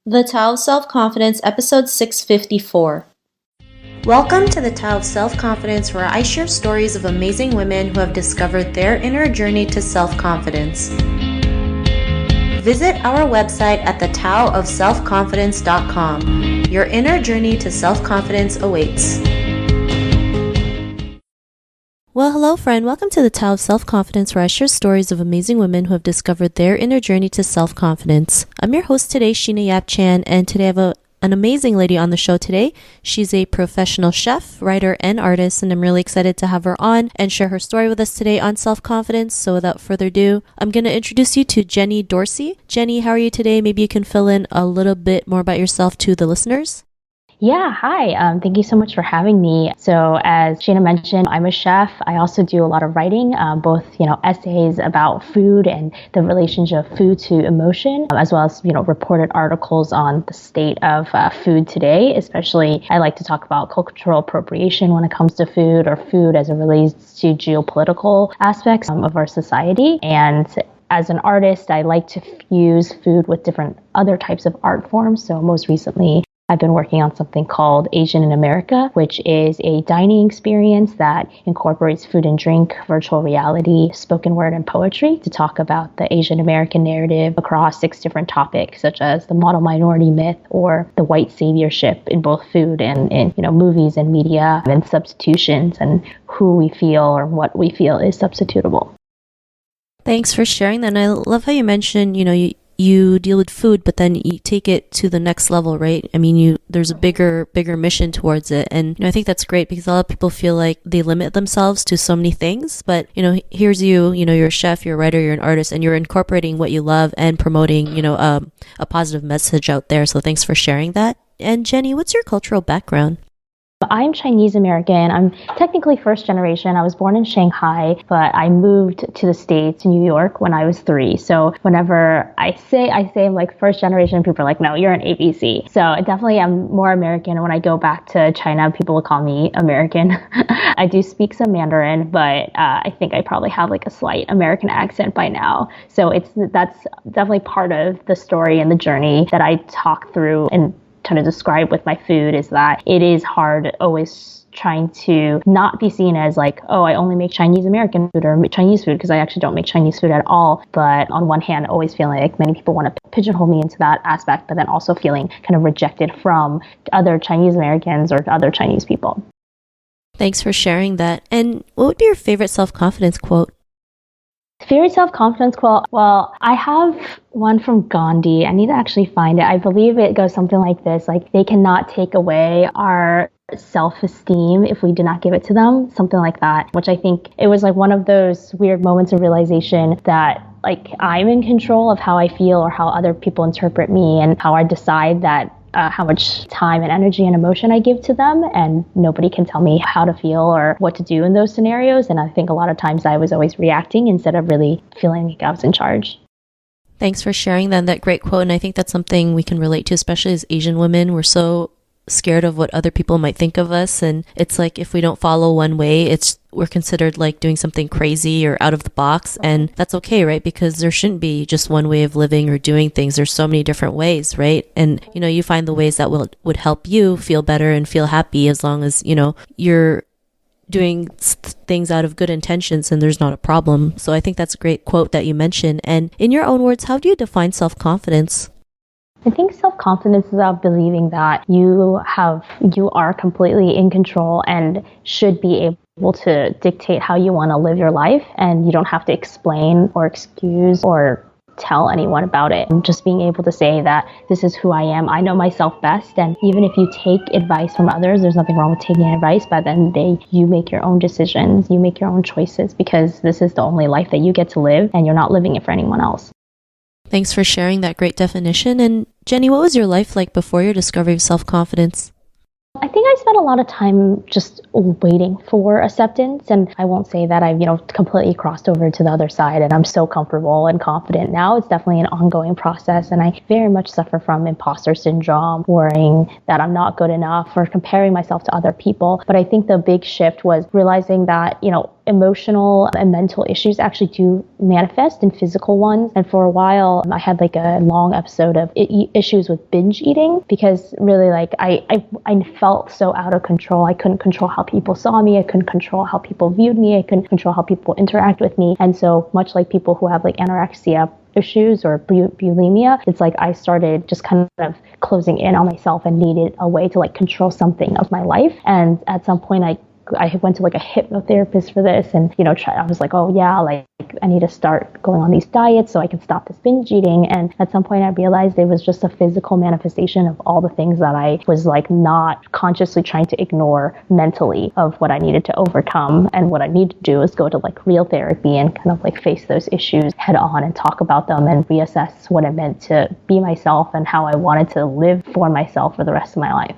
The Tao of Self-Confidence, episode 654. Welcome to the Tao of Self-Confidence, where I share stories of amazing women who have discovered their inner journey to self-confidence. Visit our website at thetaoofselfconfidence.com. Your inner journey to self-confidence awaits. Well, hello friend. Welcome to the Tao of Self-Confidence, where I share stories of amazing women who have discovered their inner journey to self-confidence. I'm your host today, Sheena Yap Chan, and today I have an amazing lady on the show today. She's a professional chef, writer, and artist, and I'm really excited to have her on and share her story with us today on self-confidence. So without further ado, I'm going to introduce you to Jenny Dorsey. Jenny, how are you today? Maybe you can fill in a little bit more about yourself to the listeners. Yeah, hi. Thank you so much for having me. So as Sheena mentioned, I'm a chef. I also do a lot of writing, both, essays about food and the relationship of food to emotion, as well as, reported articles on the state of food today. Especially, I like to talk about cultural appropriation when it comes to food, or food as it relates to geopolitical aspects of our society. And as an artist, I like to fuse food with different other types of art forms. So most recently, I've been working on something called Asian in America, which is a dining experience that incorporates food and drink, virtual reality, spoken word, and poetry to talk about the Asian American narrative across 6 different topics, such as the model minority myth or the white saviorship in both food and in movies and media, and substitutions and who we feel or what we feel is substitutable. Thanks for sharing that. And I love how you mentioned, you deal with food, but then you take it to the next level, right? I mean, there's a bigger mission towards it. And I think that's great because a lot of people feel like they limit themselves to so many things. But, here's you, you're a chef, you're a writer, you're an artist, and you're incorporating what you love and promoting, a positive message out there. So thanks for sharing that. And Jenny, what's your cultural background? I'm Chinese American. I'm technically first generation. I was born in Shanghai, but I moved to the States, New York, when I was 3. So whenever I say I'm like first generation, people are like, no, you're an ABC. So definitely I'm more American. And when I go back to China, people will call me American. I do speak some Mandarin, but I think I probably have like a slight American accent by now. So that's definitely part of the story and the journey that I talk through and trying to describe with my food, is that it is hard always trying to not be seen as like, oh, I only make Chinese American food or Chinese food, because I actually don't make Chinese food at all. But on one hand, always feeling like many people want to pigeonhole me into that aspect, but then also feeling kind of rejected from other Chinese Americans or other Chinese people. Thanks for sharing that. And what would be your favorite self-confidence quote? Favorite self-confidence quote? Well, I have one from Gandhi. I need to actually find it. I believe it goes something like this, like, they cannot take away our self-esteem if we do not give it to them, something like that, which I think it was like one of those weird moments of realization that like I'm in control of how I feel or how other people interpret me, and how I decide that how much time and energy and emotion I give to them, and nobody can tell me how to feel or what to do in those scenarios. And I think a lot of times I was always reacting instead of really feeling like I was in charge. Thanks for sharing that great quote. And I think that's something we can relate to, especially as Asian women. We're so scared of what other people might think of us, and it's like if we don't follow one way, we're considered like doing something crazy or out of the box, and that's okay, right? Because there shouldn't be just one way of living or doing things. There's so many different ways, right? And you find the ways that would help you feel better and feel happy, as long as you're doing things out of good intentions and there's not a problem. So I think that's a great quote that you mentioned. And in your own words, how do you define self-confidence? I think self-confidence is about believing that you are completely in control and should be able to dictate how you want to live your life, and you don't have to explain or excuse or tell anyone about it. Just being able to say that this is who I am, I know myself best, and even if you take advice from others, there's nothing wrong with taking advice, but then you make your own decisions, you make your own choices, because this is the only life that you get to live, and you're not living it for anyone else. Thanks for sharing that great definition. And Jenny, what was your life like before your discovery of self-confidence? I think I spent a lot of time just waiting for acceptance, and I won't say that I've, completely crossed over to the other side and I'm so comfortable and confident now. It's definitely an ongoing process, and I very much suffer from imposter syndrome, worrying that I'm not good enough or comparing myself to other people. But I think the big shift was realizing that, emotional and mental issues actually do manifest in physical ones. And for a while, I had like a long episode of issues with binge eating because really like I felt so out of control. I couldn't control how people saw me. I couldn't control how people viewed me. I couldn't control how people interact with me. And so much like people who have like anorexia issues or bulimia, it's like I started just kind of closing in on myself and needed a way to like control something of my life. And at some point I went to like a hypnotherapist for this and, I was like, oh yeah, like I need to start going on these diets so I can stop this binge eating. And at some point I realized it was just a physical manifestation of all the things that I was like not consciously trying to ignore mentally of what I needed to overcome. And what I need to do is go to like real therapy and kind of like face those issues head on and talk about them and reassess what it meant to be myself and how I wanted to live for myself for the rest of my life.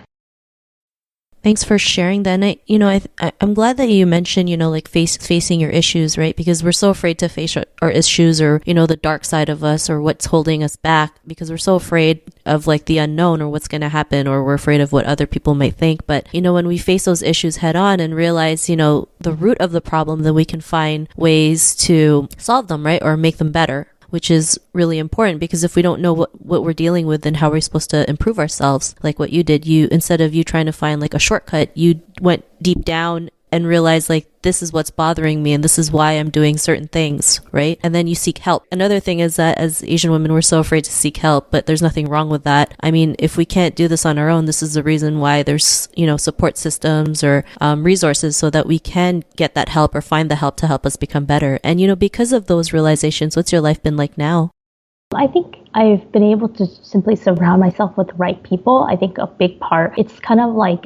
Thanks for sharing that. And I'm glad that you mentioned, like facing your issues, right? Because we're so afraid to face our issues or, the dark side of us or what's holding us back because we're so afraid of like the unknown or what's going to happen or we're afraid of what other people might think. But, when we face those issues head on and realize, the root of the problem, then we can find ways to solve them, right? Or make them better, which is really important because if we don't know what we're dealing with, then how are we supposed to improve ourselves? Like what you did, instead of you trying to find like a shortcut, you went deep down and realize like, this is what's bothering me and this is why I'm doing certain things, right? And then you seek help. Another thing is that as Asian women, we're so afraid to seek help, but there's nothing wrong with that. I mean, if we can't do this on our own, this is the reason why there's, support systems or resources so that we can get that help or find the help to help us become better. And, because of those realizations, what's your life been like now? I think I've been able to simply surround myself with the right people. I think a big part, it's kind of like,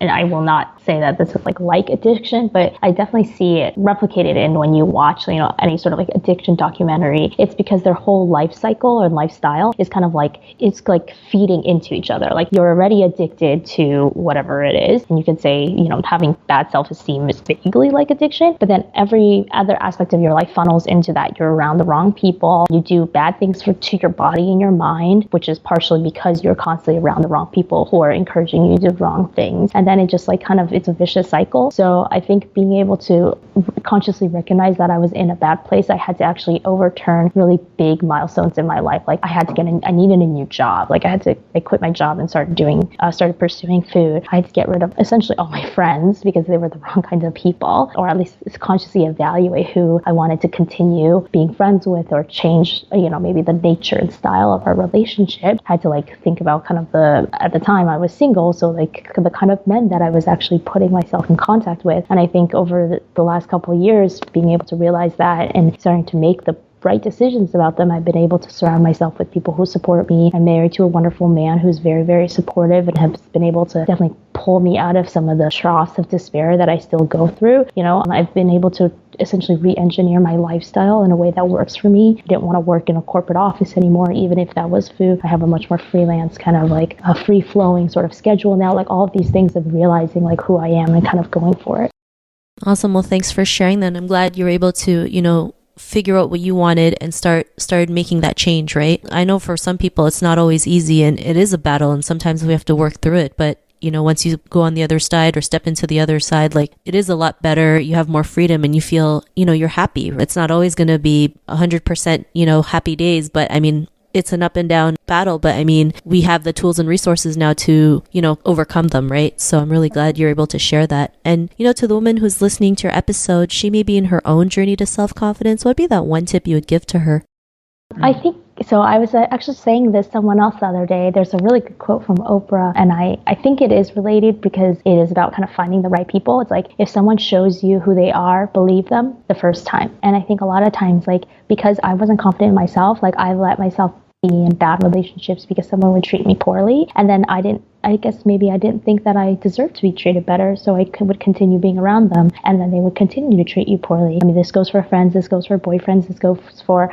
and I will not say that this is like addiction, but I definitely see it replicated in when you watch, any sort of like addiction documentary. It's because their whole life cycle or lifestyle is kind of like, it's like feeding into each other. Like you're already addicted to whatever it is. And you can say, having bad self-esteem is vaguely like addiction, but then every other aspect of your life funnels into that. You're around the wrong people. You do bad things to your body and your mind, which is partially because you're constantly around the wrong people who are encouraging you to do wrong things. And then it just like kind of, it's a vicious cycle. So I think being able to consciously recognize that I was in a bad place, I had to actually overturn really big milestones in my life. Like I needed a new job. Like I quit my job and started pursuing food. I had to get rid of essentially all my friends because they were the wrong kinds of people, or at least consciously evaluate who I wanted to continue being friends with or change, maybe the nature and style of our relationship. I had to like think about kind of at the time I was single, so like the kind of men that I was actually putting myself in contact with. And I think over the last couple of years, being able to realize that and starting to make the right decisions about them, I've been able to surround myself with people who support me. I'm married to a wonderful man who's very, very supportive and has been able to definitely pull me out of some of the troughs of despair that I still go through. I've been able to essentially re-engineer my lifestyle in a way that works for me. I didn't want to work in a corporate office anymore, even if that was food. I have a much more freelance kind of like a free-flowing sort of schedule now, like all of these things of realizing like who I am and kind of going for it. Awesome. Well, thanks for sharing that. I'm glad you're able to, figure out what you wanted and started making that change, right? I know for some people it's not always easy and it is a battle and sometimes we have to work through it, but once you go on the other side or step into the other side, like it is a lot better. You have more freedom and you feel, you're happy. It's not always going to be 100%, happy days, but I mean, it's an up and down battle, but I mean, we have the tools and resources now to, overcome them, right? So I'm really glad you're able to share that. And, to the woman who's listening to your episode, she may be in her own journey to self-confidence. What would be that one tip you would give to her? I think so. I was actually saying this to someone else the other day. There's a really good quote from Oprah, and I think it is related because it is about kind of finding the right people. It's like if someone shows you who they are, believe them the first time. And I think a lot of times, like because I wasn't confident in myself, like I let myself be in bad relationships because someone would treat me poorly, and then I didn't think that I deserved to be treated better, so I would continue being around them, and then they would continue to treat you poorly. I mean, this goes for friends, this goes for boyfriends, this goes for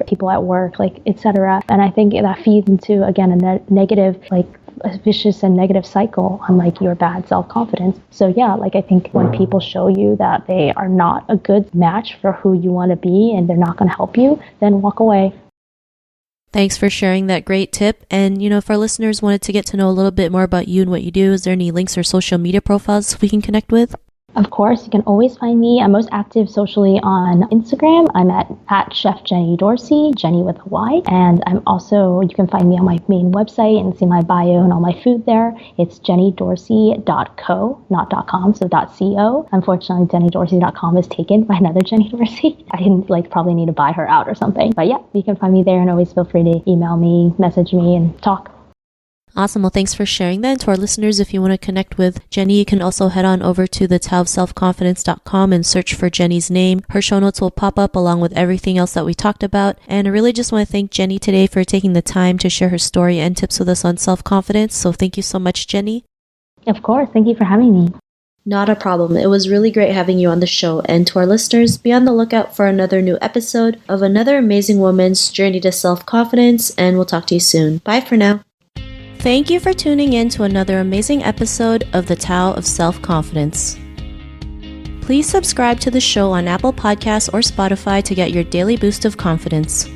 people at work, like etc. And I think that feeds into again a negative, like a vicious and negative cycle on like your bad self-confidence. So yeah, like I think when people show you that they are not a good match for who you want to be and they're not going to help you, then walk away. Thanks for sharing that great tip. And, if our listeners wanted to get to know a little bit more about you and what you do, is there any links or social media profiles we can connect with? Of course, you can always find me. I'm most active socially on Instagram. I'm at Chef Jenny Dorsey, Jenny with a Y. And you can find me on my main website and see my bio and all my food there. It's jennydorsey.co, not .com, so .co. Unfortunately, jennydorsey.com is taken by another Jenny Dorsey. I probably need to buy her out or something. But yeah, you can find me there, and always feel free to email me, message me, and talk. Awesome. Well, thanks for sharing that. And to our listeners, if you want to connect with Jenny, you can also head on over to the taoofselfconfidence.com and search for Jenny's name. Her show notes will pop up along with everything else that we talked about. And I really just want to thank Jenny today for taking the time to share her story and tips with us on self-confidence. So thank you so much, Jenny. Of course. Thank you for having me. Not a problem. It was really great having you on the show. And to our listeners, be on the lookout for another new episode of another amazing woman's journey to self-confidence. And we'll talk to you soon. Bye for now. Thank you for tuning in to another amazing episode of the Tao of Self-Confidence. Please subscribe to the show on Apple Podcasts or Spotify to get your daily boost of confidence.